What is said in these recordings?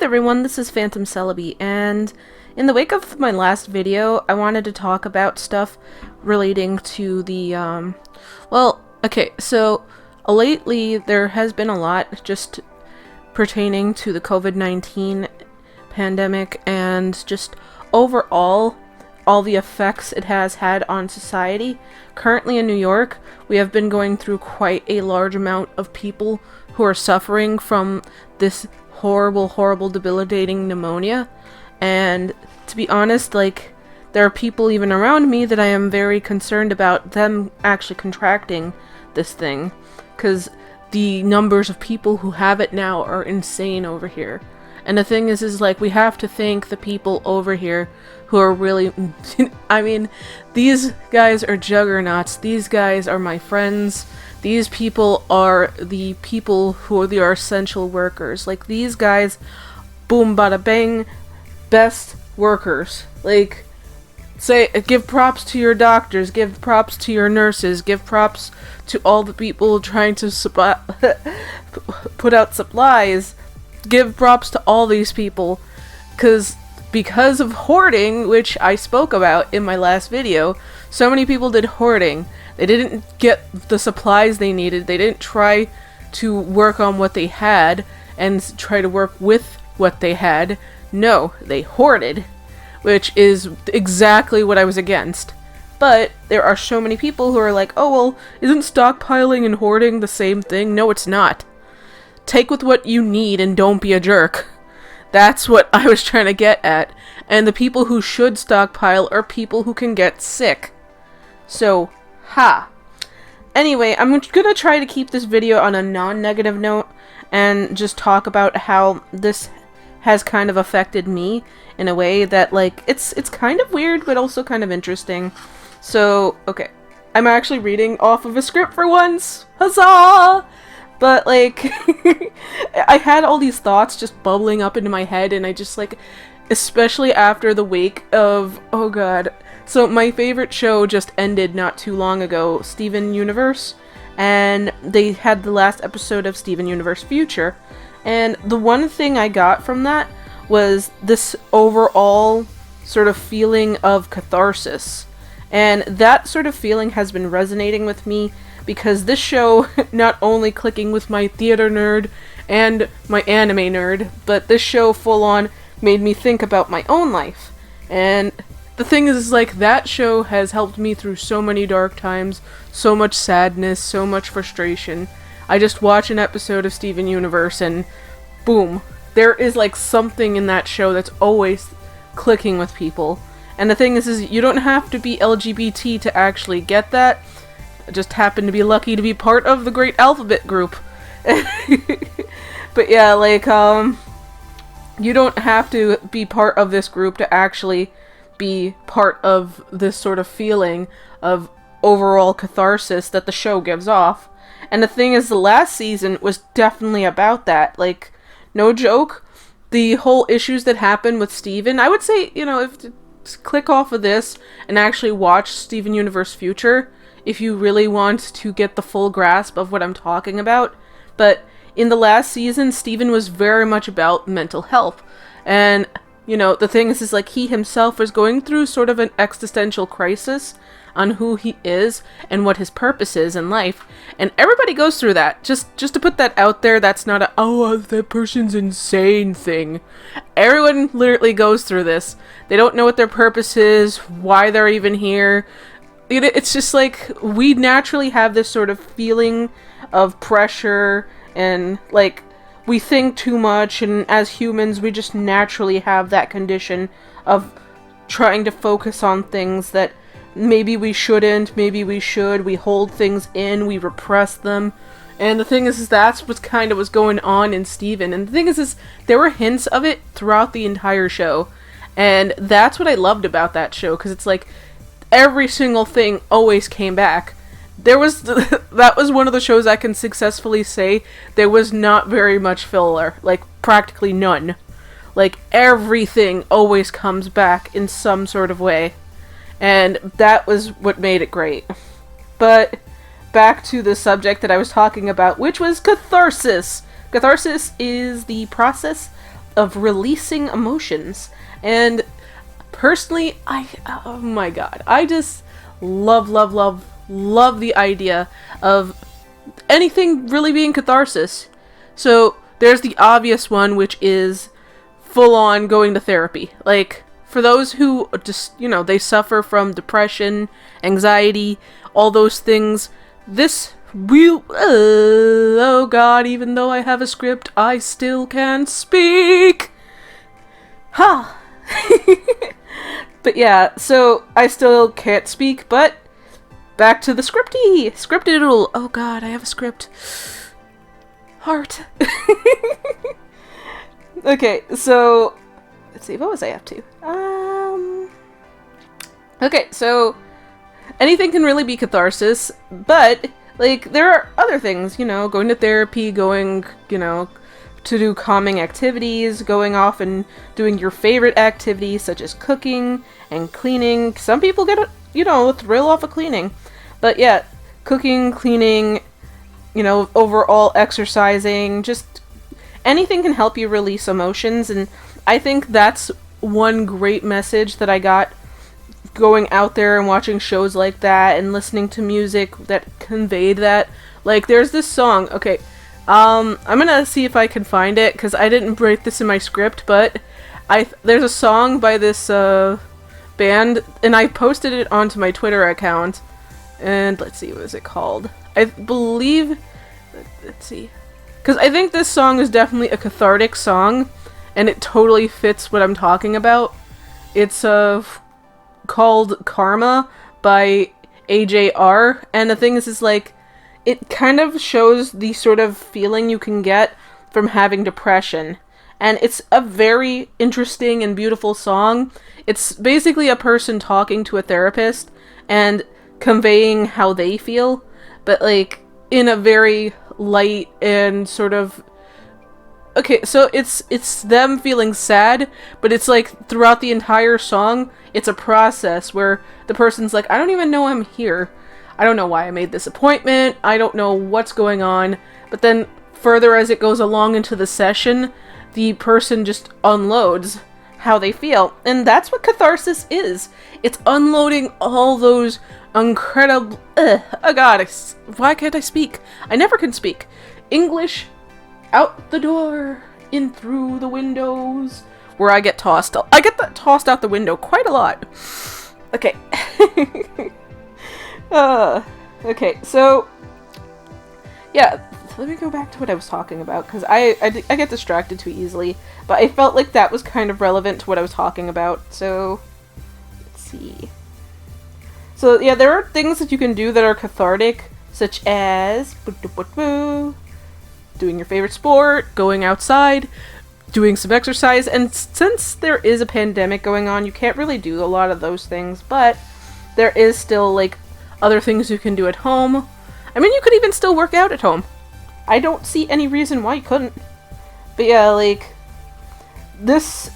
everyone, this is Phantom Celebi, and in the wake of my last video, I wanted to talk about stuff relating to the, so lately there has been a lot just pertaining to the COVID-19 pandemic and just overall all the effects it has had on society. Currently in New York, we have been going through quite a large amount of people who are suffering from this horrible, debilitating pneumonia. And to be honest, there are people even around me that I am very concerned about them actually contracting this thing, because the numbers of people who have it now are insane over here. And the thing is we have to thank the people over here who are really, I mean, these guys are juggernauts. These guys are my friends. These people are the people who are the essential workers. These guys, boom, bada bang, best workers. Give props to your doctors, give props to your nurses, give props to all the people trying to put out supplies. Give props to all these people, because of hoarding, which I spoke about in my last video, so many people did hoarding. They didn't get the supplies they needed. They didn't try to work on what they had and try to work with what they had. No, they hoarded, which is exactly what I was against. But there are so many people who are like, oh, well, isn't stockpiling and hoarding the same thing? No, it's not. Take with what you need and don't be a jerk. That's what I was trying to get at. And the people who should stockpile are people who can get sick. So, Anyway, I'm gonna try to keep this video on a non-negative note and just talk about how this has kind of affected me in a way that, it's kind of weird, but also kind of interesting. So, okay. I'm actually reading off of a script for once! Huzzah! But, I had all these thoughts just bubbling up into my head, and I just, especially after the wake of, oh god. So, my favorite show just ended not too long ago, Steven Universe, and they had the last episode of Steven Universe Future, and the one thing I got from that was this overall sort of feeling of catharsis, and that sort of feeling has been resonating with me because this show, not only clicking with my theater nerd and my anime nerd, but this show full-on made me think about my own life. And the thing is, that show has helped me through so many dark times, so much sadness, so much frustration. I just watch an episode of Steven Universe and boom, there is something in that show that's always clicking with people. And the thing is you don't have to be LGBT to actually get that. I just happen to be lucky to be part of the Great Alphabet Group. But yeah, you don't have to be part of this group to actually be part of this sort of feeling of overall catharsis that the show gives off. And the thing is, the last season was definitely about that. No joke, the whole issues that happened with Steven, I would say, if to click off of this and actually watch Steven Universe Future, if you really want to get the full grasp of what I'm talking about. But in the last season, Steven was very much about mental health. And, the thing is he himself was going through sort of an existential crisis on who he is and what his purpose is in life. And everybody goes through that. Just to put that out there, that's not that person's insane thing. Everyone literally goes through this. They don't know what their purpose is, why they're even here. It's just we naturally have this sort of feeling of pressure and we think too much, and as humans we just naturally have that condition of trying to focus on things that maybe we shouldn't, maybe we should. We hold things in, we repress them. And the thing is that's what kind of was going on in Steven. And the thing is there were hints of it throughout the entire show. And that's what I loved about that show, because it's every single thing always came back. That was one of the shows I can successfully say there was not very much filler. Practically none. Everything always comes back in some sort of way. And that was what made it great. But back to the subject that I was talking about, which was catharsis. Catharsis is the process of releasing emotions. And personally, oh my god, I just love the idea of anything really being catharsis. So there's the obvious one, which is full on going to therapy. Like, for those who just, they suffer from depression, anxiety, all those things, this will, oh god, even though I have a script, I still can't speak! Ha! But yeah, so I still can't speak, but back to the scripted. Oh god, I have a script. Heart. Okay, so let's see, what was I up to? Okay, so anything can really be catharsis, but like there are other things, going to therapy, going, to do calming activities, going off and doing your favorite activities such as cooking and cleaning. Some people get a thrill off of cleaning. But yeah, cooking, cleaning, overall exercising, just anything can help you release emotions. And I think that's one great message that I got going out there and watching shows like that and listening to music that conveyed that. Like, there's this song, okay, I'm gonna see if I can find it, because I didn't write this in my script, but there's a song by this band, and I posted it onto my Twitter account, and let's see, what is it called? I believe, let's see, because I think this song is definitely a cathartic song, and it totally fits what I'm talking about. It's called Karma by AJR, and the thing is like, it kind of shows the sort of feeling you can get from having depression. And it's a very interesting and beautiful song. It's basically a person talking to a therapist and conveying how they feel, but like in a very light and sort of... Okay, so it's them feeling sad, but it's like throughout the entire song, it's a process where the person's like, I don't even know I'm here. I don't know why I made this appointment. I don't know what's going on. But then further as it goes along into the session, the person just unloads how they feel. And that's what catharsis is. It's unloading all those incredible... oh god, why can't I speak? I never can speak. English out the door, in through the windows, where I get tossed. I get that tossed out the window quite a lot. Okay. Okay, so yeah, let me go back to what I was talking about, because I get distracted too easily, but I felt like that was kind of relevant to what I was talking about, so let's see. So yeah, there are things that you can do that are cathartic, such as doing your favorite sport, going outside, doing some exercise, and since there is a pandemic going on, you can't really do a lot of those things, but there is still like other things you can do at home. I mean, you could even still work out at home. I don't see any reason why you couldn't. But yeah, like, this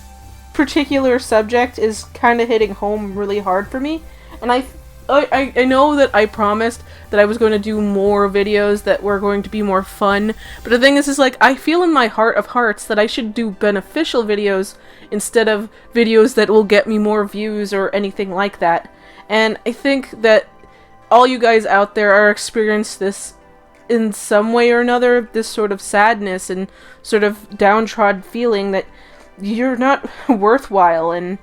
particular subject is kind of hitting home really hard for me. And I know that I promised that I was going to do more videos that were going to be more fun. But the thing is like, I feel in my heart of hearts that I should do beneficial videos instead of videos that will get me more views or anything like that. And I think that all you guys out there are experiencing this in some way or another, this sort of sadness and sort of downtrodden feeling that you're not worthwhile and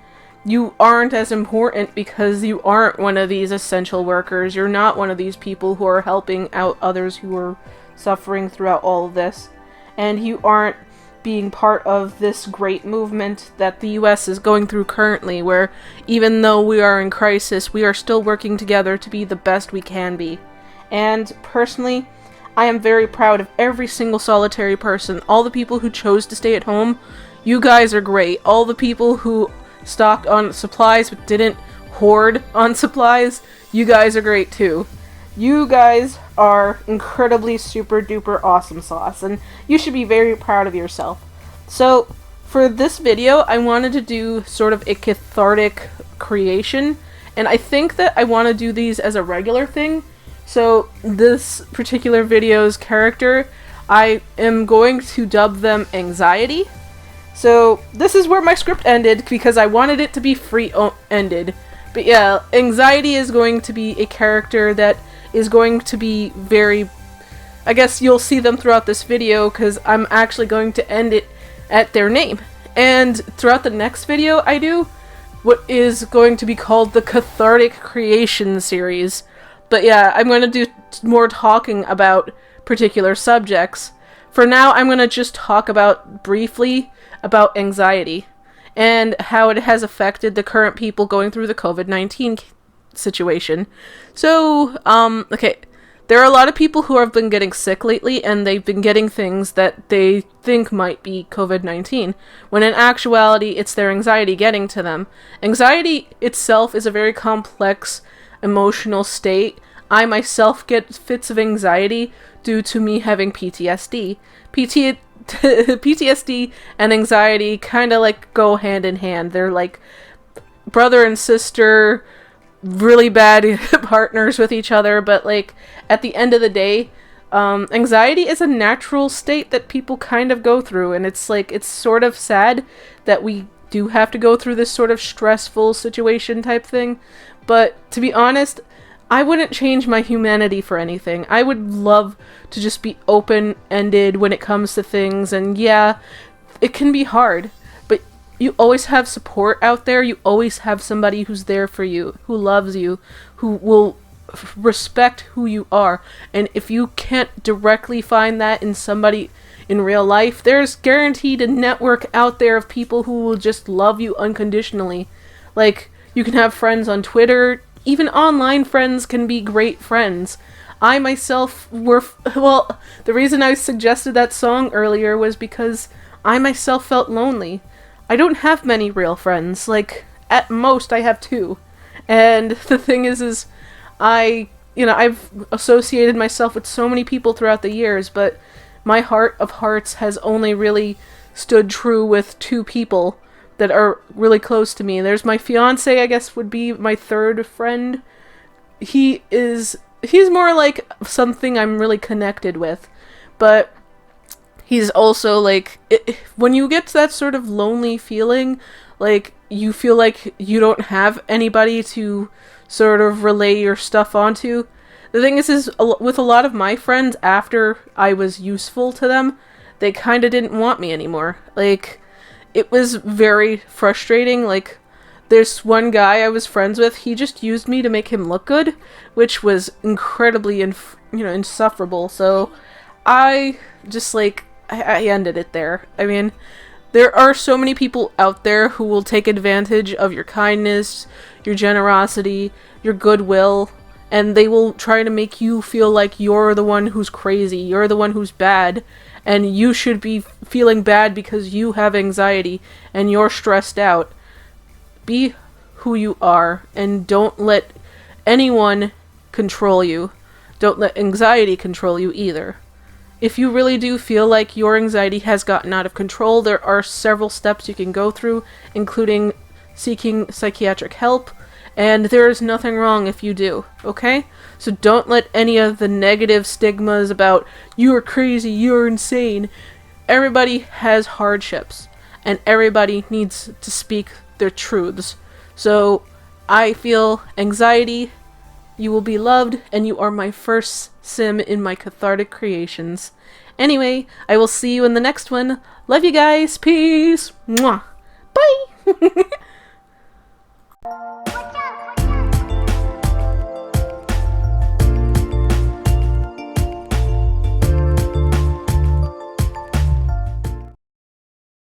you aren't as important because you aren't one of these essential workers. You're not one of these people who are helping out others who are suffering throughout all of this. And you aren't being part of this great movement that the US is going through currently, where even though we are in crisis, we are still working together to be the best we can be. And personally, I am very proud of every single solitary person. All the people who chose to stay at home, you guys are great. All the people who stocked on supplies but didn't hoard on supplies, you guys are great too. You guys are incredibly super duper awesome sauce, and you should be very proud of yourself. So, for this video, I wanted to do sort of a cathartic creation, and I think that I want to do these as a regular thing. So, this particular video's character, I am going to dub them Anxiety. So this is where my script ended because I wanted it to be free-ended. But yeah, anxiety is going to be a character that is going to be very... I guess you'll see them throughout this video because I'm actually going to end it at their name. And throughout the next video I do, what is going to be called the Cathartic Creation series. But yeah, I'm going to do more talking about particular subjects. For now, I'm going to just talk about briefly about anxiety and how it has affected the current people going through the COVID-19 situation. So, okay, there are a lot of people who have been getting sick lately, and they've been getting things that they think might be COVID-19, when in actuality, it's their anxiety getting to them. Anxiety itself is a very complex emotional state. I myself get fits of anxiety due to me having PTSD. PTSD and anxiety kind of like go hand in hand. They're like brother and sister, really bad partners with each other, but like at the end of the day, anxiety is a natural state that people kind of go through, and it's like, it's sort of sad that we do have to go through this sort of stressful situation type thing, but to be honest, I wouldn't change my humanity for anything. I would love to just be open-ended when it comes to things, and yeah, it can be hard, but you always have support out there. You always have somebody who's there for you, who loves you, who will respect who you are, and if you can't directly find that in somebody in real life, there's guaranteed a network out there of people who will just love you unconditionally. Like, you can have friends on Twitter. Even online friends can be great friends. I myself well, the reason I suggested that song earlier was because I myself felt lonely. I don't have many real friends. Like, at most I have 2. And the thing is I've associated myself with so many people throughout the years, but my heart of hearts has only really stood true with 2 people that are really close to me. There's my fiance, I guess would be my 3rd friend. He's more like something I'm really connected with, but he's also like, when you get to that sort of lonely feeling, like you feel like you don't have anybody to sort of relay your stuff onto. The thing is with a lot of my friends, after I was useful to them, they kind of didn't want me anymore. Like, it was very frustrating. Like, this one guy I was friends with, he just used me to make him look good, which was incredibly, insufferable. So I just, like, I ended it there. I mean, there are so many people out there who will take advantage of your kindness, your generosity, your goodwill, and they will try to make you feel like you're the one who's crazy, you're the one who's bad, and you should be feeling bad because you have anxiety and you're stressed out. Be who you are, and don't let anyone control you. Don't let anxiety control you either. If you really do feel like your anxiety has gotten out of control, there are several steps you can go through, including seeking psychiatric help, and there is nothing wrong if you do, okay? So don't let any of the negative stigmas about you're crazy, you're insane. Everybody has hardships, and everybody needs to speak their truths. So I feel anxiety, you will be loved, and you are my first sim in my cathartic creations. Anyway, I will see you in the next one. Love you guys. Peace. Mwah. Bye.